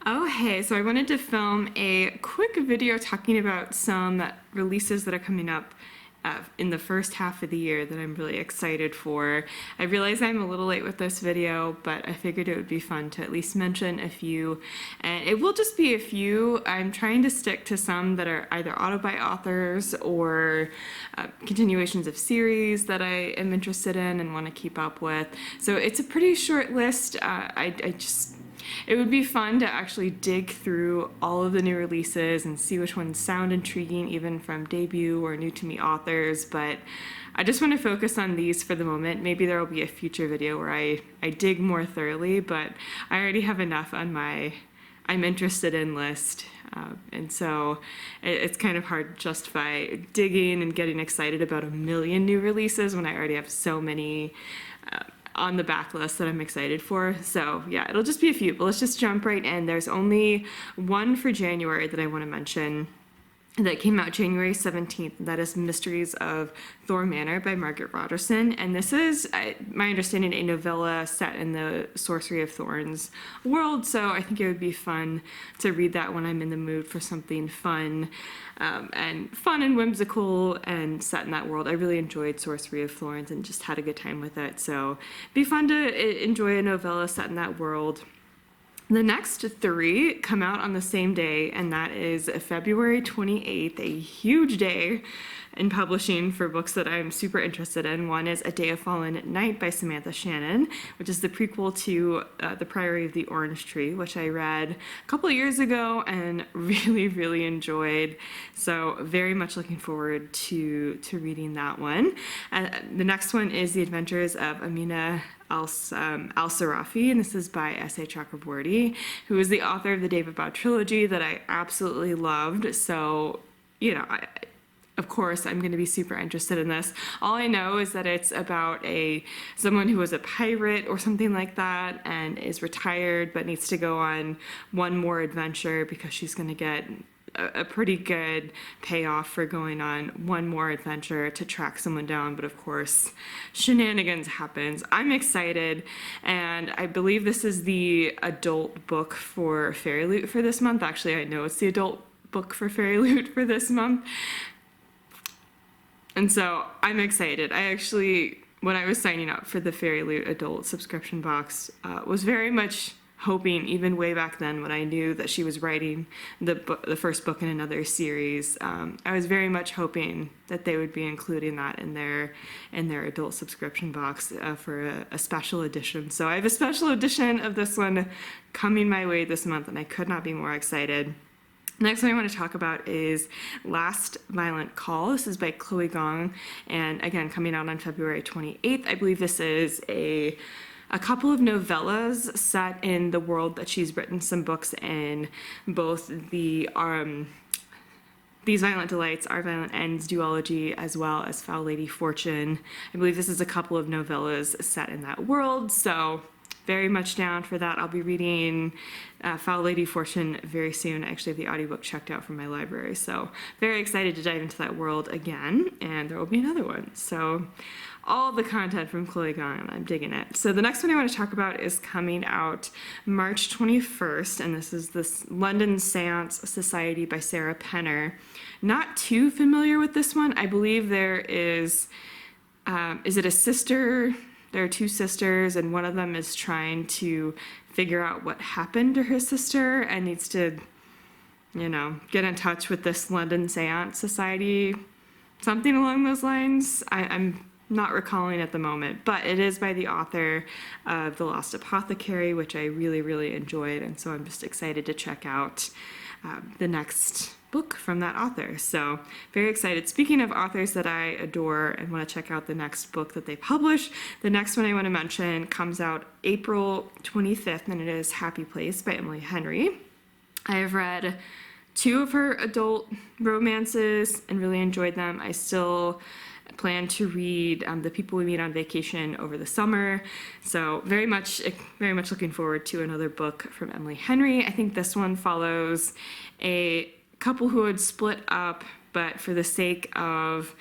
Oh, hey, so I wanted to film a quick video talking about some releases that are coming up in the first half of the year that I'm really excited for. I realize I'm a little late with this video, but I figured it would be fun to at least mention a few. And it will just be a few. I'm trying to stick to some that are either auto-buy authors or continuations of series that I am interested in and want to keep up with. So it's a pretty short list. It would be fun to actually dig through all of the new releases and see which ones sound intriguing, even from debut or new to me authors, but I just want to focus on these for the moment. Maybe there will be a future video where I dig more thoroughly, but I already have enough on my I'm interested in list. And so it's kind of hard to justify digging and getting excited about a million new releases when I already have so many on the backlist that I'm excited for. So yeah, it'll just be a few, but let's just jump right in. There's only one for January that I want to mention that came out January 17th. That is Mysteries of Thor Manor by Margaret Rogerson. And this is, my understanding, a novella set in the Sorcery of Thorns world. So I think it would be fun to read that when I'm in the mood for something fun and whimsical and set in that world. I really enjoyed Sorcery of Thorns and just had a good time with it. So it'd be fun to enjoy a novella set in that world. The next three come out on the same day, and that is February 28th, a huge day in publishing for books that I'm super interested in. One is A Day of Fallen Night by Samantha Shannon, which is the prequel to The Priory of the Orange Tree, which I read a couple of years ago and really, really enjoyed. So very much looking forward to reading that one. The next one is The Adventures of Amina Al-Sarafi, and this is by S.A. Chakraborty, who is the author of the David Bow trilogy that I absolutely loved. So, of course, I'm going to be super interested in this. All I know is that it's about someone who was a pirate or something like that and is retired but needs to go on one more adventure because she's going to get a pretty good payoff for going on one more adventure to track someone down, but of course shenanigans happens. I'm excited, and I believe this is the adult book for Fairy Loot for this month. Actually, I know it's the adult book for Fairy Loot for this month, and so I'm excited. I actually, when I was signing up for the Fairy Loot adult subscription box, was very much hoping, even way back then when I knew that she was writing the first book in another series, I was very much hoping that they would be including that in their adult subscription box for a special edition. So I have a special edition of this one coming my way this month, and I could not be more excited. Next one I want to talk about is Last Violent Call. This is by Chloe Gong, and again, coming out on February 28th. I believe this is a couple of novellas set in the world that she's written some books in, both the These Violent Delights, Our Violent Ends duology, as well as Foul Lady Fortune. I believe this is a couple of novellas set in that world, so very much down for that. I'll be reading Foul Lady Fortune very soon. I actually have the audiobook checked out from my library, so very excited to dive into that world again, and there will be another one. So all the content from Chloe Gong, I'm digging it. So the next one I want to talk about is coming out March 21st, and this is this London Seance Society by Sarah Penner. Not too familiar with this one. I believe there is it a sister? There are two sisters, and one of them is trying to figure out what happened to her sister and needs to, get in touch with this London Seance Society, something along those lines. I'm not recalling at the moment, but it is by the author of The Lost Apothecary, which I really, really enjoyed, and so I'm just excited to check out the next book from that author. So very excited. Speaking of authors that I adore and want to check out the next book that they publish, the next one I want to mention comes out April 25th, and it is Happy Place by Emily Henry. I have read two of her adult romances and really enjoyed them. I still plan to read The People We Meet on Vacation over the summer, so very much looking forward to another book from Emily Henry. I think this one follows a couple who had split up, but for the sake of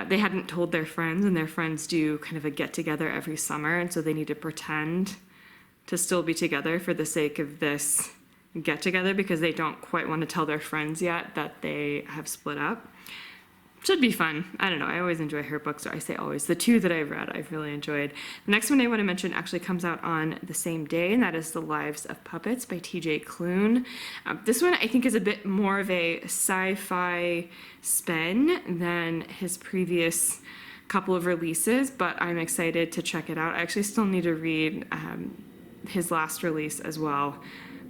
they hadn't told their friends, and their friends do kind of a get-together every summer, and so they need to pretend to still be together for the sake of this get together because they don't quite want to tell their friends yet that they have split up. Should be fun. I don't know. I always enjoy her books, or I say always. The two that I've read, I've really enjoyed. The next one I want to mention actually comes out on the same day, and that is The Lives of Puppets by T.J. Klune. This one I think is a bit more of a sci-fi spin than his previous couple of releases, but I'm excited to check it out. I actually still need to read his last release as well,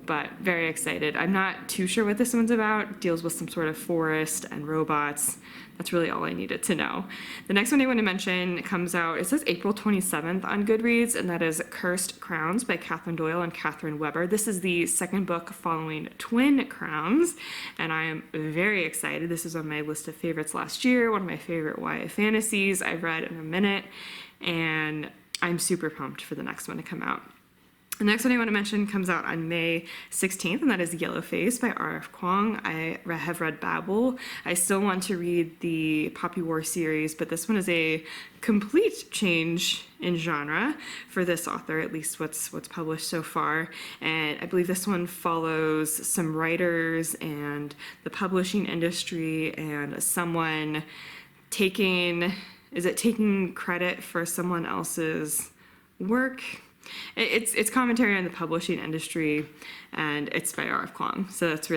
but very excited. I'm not too sure what this one's about. It deals with some sort of forest and robots. That's really all I needed to know. The next one I want to mention comes out, it says April 27th on Goodreads, and that is Cursed Crowns by Catherine Doyle and Catherine Weber. This is the second book following Twin Crowns, and I am very excited. This is on my list of favorites last year, one of my favorite YA fantasies I've read in a minute, and I'm super pumped for the next one to come out. The next one I want to mention comes out on May 16th, and that is Yellowface by R.F. Kuang. I have read Babel. I still want to read the Poppy War series, but this one is a complete change in genre for this author, at least what's published so far. And I believe this one follows some writers and the publishing industry and someone taking credit for someone else's work. It's commentary on the publishing industry, and it's by R.F. Kuang. So that's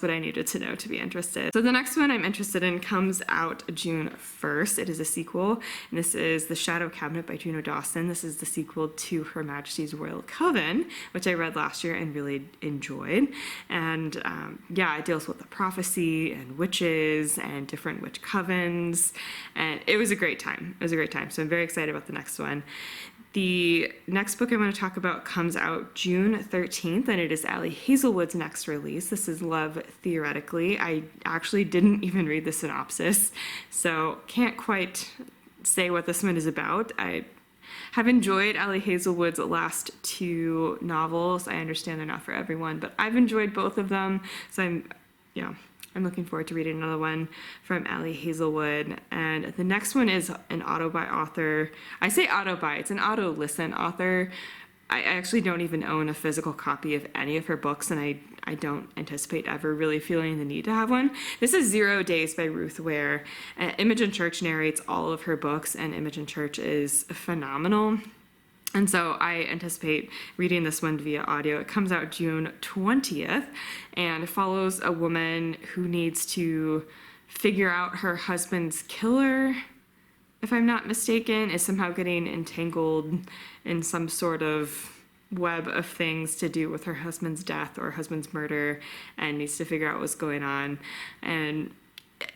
what I needed to know to be interested. So the next one I'm interested in comes out June 1st. It is a sequel, and this is The Shadow Cabinet by Juno Dawson. This is the sequel to Her Majesty's Royal Coven, which I read last year and really enjoyed. And it deals with the prophecy and witches and different witch covens, and it was a great time. So I'm very excited about the next one. The next book I want to talk about comes out June 13th, and it is Ali Hazelwood's next release. This is Love Theoretically. I actually didn't even read the synopsis, so can't quite say what this one is about. I have enjoyed Ali Hazelwood's last two novels. I understand they're not for everyone, but I've enjoyed both of them, so I'm looking forward to reading another one from Ali Hazelwood. And the next one is an auto-buy author. I say auto-buy, it's an auto-listen author. I actually don't even own a physical copy of any of her books, and I don't anticipate ever really feeling the need to have one. This is 0 Days by Ruth Ware. Imogen Church narrates all of her books, and Imogen Church is phenomenal. And so I anticipate reading this one via audio. It comes out June 20th, and it follows a woman who needs to figure out her husband's killer, if I'm not mistaken, is somehow getting entangled in some sort of web of things to do with her husband's death or husband's murder, and needs to figure out what's going on. And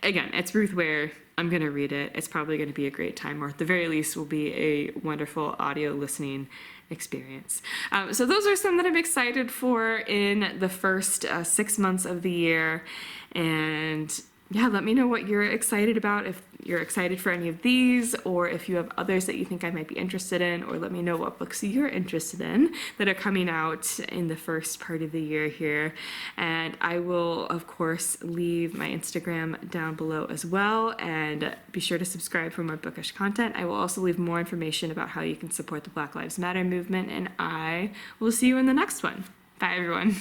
again, it's Ruth Ware. I'm going to read it. It's probably going to be a great time, or at the very least will be a wonderful audio listening experience. So those are some that I'm excited for in the first 6 months of the year. And let me know what you're excited about, if you're excited for any of these, or if you have others that you think I might be interested in, or let me know what books you're interested in that are coming out in the first part of the year here. And I will, of course, leave my Instagram down below as well, and be sure to subscribe for more bookish content. I will also leave more information about how you can support the Black Lives Matter movement, and I will see you in the next one. Bye, everyone.